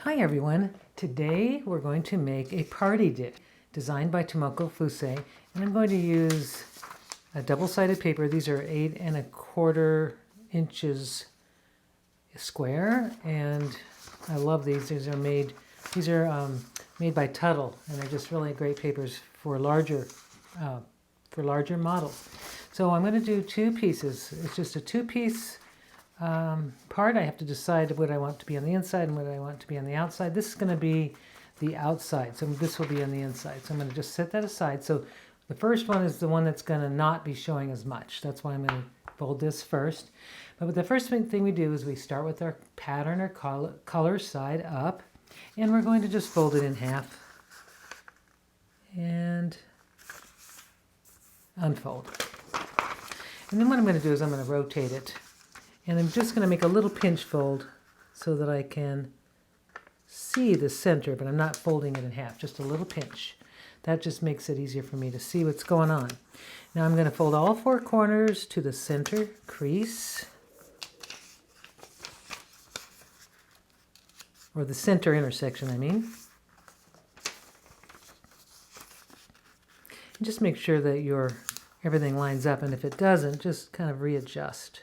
Hi everyone. Today we're going to make a party dish designed by Tomoko Fuse, and I'm going to use a double-sided paper. These are 8¼ inches square, and I love these. These are made by Tuttle, and they're just really great papers for larger models. So I'm going to do two pieces. It's just a two-piece part. I have to decide what I want to be on the inside and what I want to be on the outside. This is going to be the outside, so this will be on the inside. So I'm going to just set that aside. So the first one is the one that's going to not be showing as much. That's why I'm going to fold this first. But the first thing we do is we start with our pattern or color side up, and we're going to just fold it in half and unfold. And then what I'm going to do is I'm going to rotate it. And I'm just going to make a little pinch fold so that I can see the center, but I'm not folding it in half, just a little pinch. That just makes it easier for me to see what's going on. Now I'm going to fold all four corners to the center crease, or the center intersection, I mean. And just make sure that everything lines up, and if it doesn't, just kind of readjust,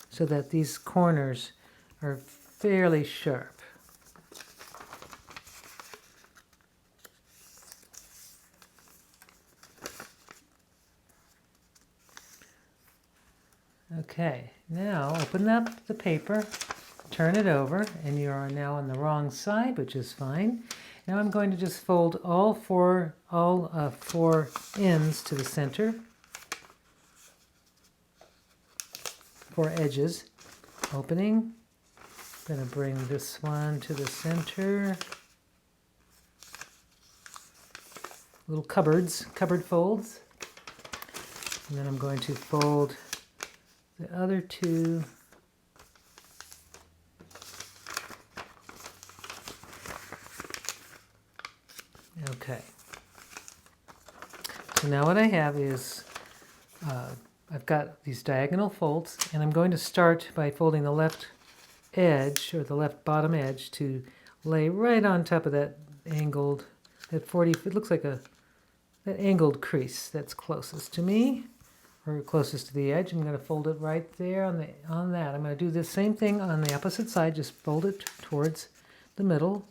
so that these corners are fairly sharp. Okay, now open up the paper, turn it over, and you are now on the wrong side, which is fine. Now I'm going to just fold all four ends to the center. 4 edges, opening. I'm going to bring this one to the center. Little cupboard folds. And then I'm going to fold the other two . Okay. So now what I have is I've got these diagonal folds, and I'm going to start by folding the left edge, or the left bottom edge, to lay right on top of that angled, it looks like that angled crease that's closest to me, or closest to the edge. I'm going to fold it right there on that. I'm going to do the same thing on the opposite side, just fold it towards the middle,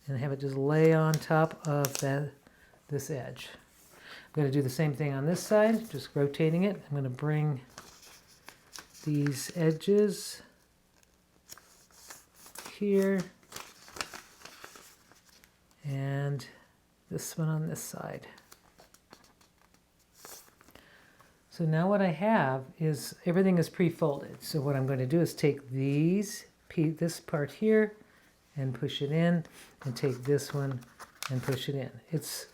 and have it just lay on top of this edge. I'm going to do the same thing on this side, just rotating it. I'm going to bring these edges here, and this one on this side. So now what I have is everything is pre-folded. So what I'm going to do is take this part here and push it in, and take this one and push it in. It's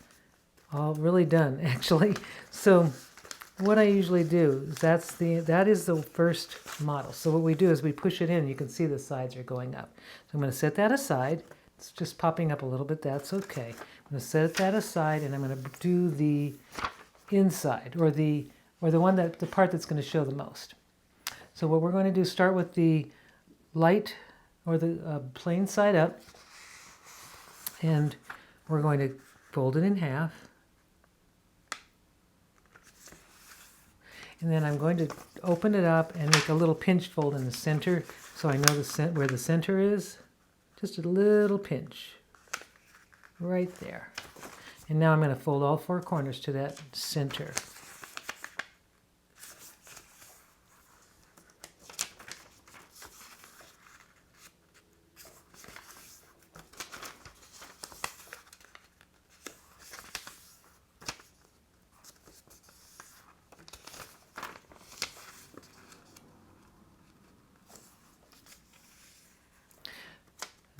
all really done, actually. So what I usually do is that is the first model. So what we do is we push it in. You can see the sides are going up. So I'm going to set that aside. It's just popping up a little bit. That's okay. I'm going to set that aside, and I'm going to do the inside, or the part that's going to show the most. So what we're going to do, start with the light, or the plain side up, and we're going to fold it in half. And then I'm going to open it up and make a little pinch fold in the center, so I know where the center is. Just a little pinch right there. And now I'm going to fold all four corners to that center.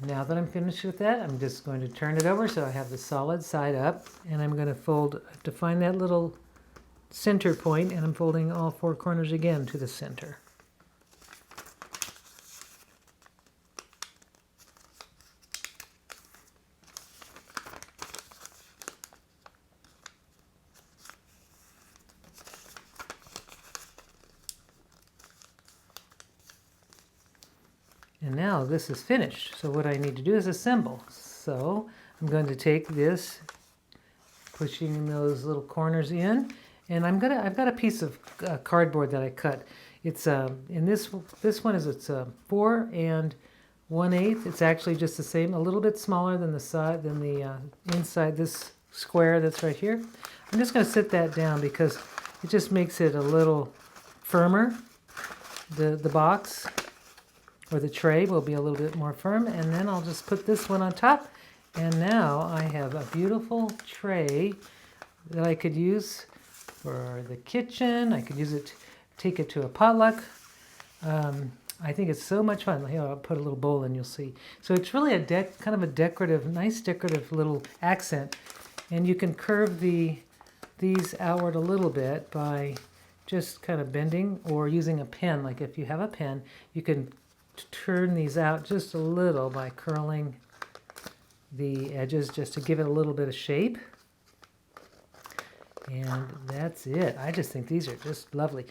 Now that I'm finished with that, I'm just going to turn it over so I have the solid side up, and I'm going to find that little center point, and I'm folding all four corners again to the center. And now this is finished. So what I need to do is assemble. So I'm going to take this, pushing those little corners in, and I've got a piece of cardboard that I cut. It's in this one is 4 1/8. It's actually just the same, a little bit smaller than the inside this square that's right here. I'm just going to sit that down because it just makes it a little firmer. The box or the tray will be a little bit more firm, and then I'll just put this one on top, and now I have a beautiful tray that I could use for the kitchen. I could use it, take it to a potluck. I think it's so much fun. Here, I'll put a little bowl in, you'll see. So it's really a kind of a decorative, nice decorative little accent, and you can curve these outward a little bit by just kind of bending or using a pen. Like if you have a pen, you can turn these out just a little by curling the edges just to give it a little bit of shape. And that's it. I just think these are just lovely.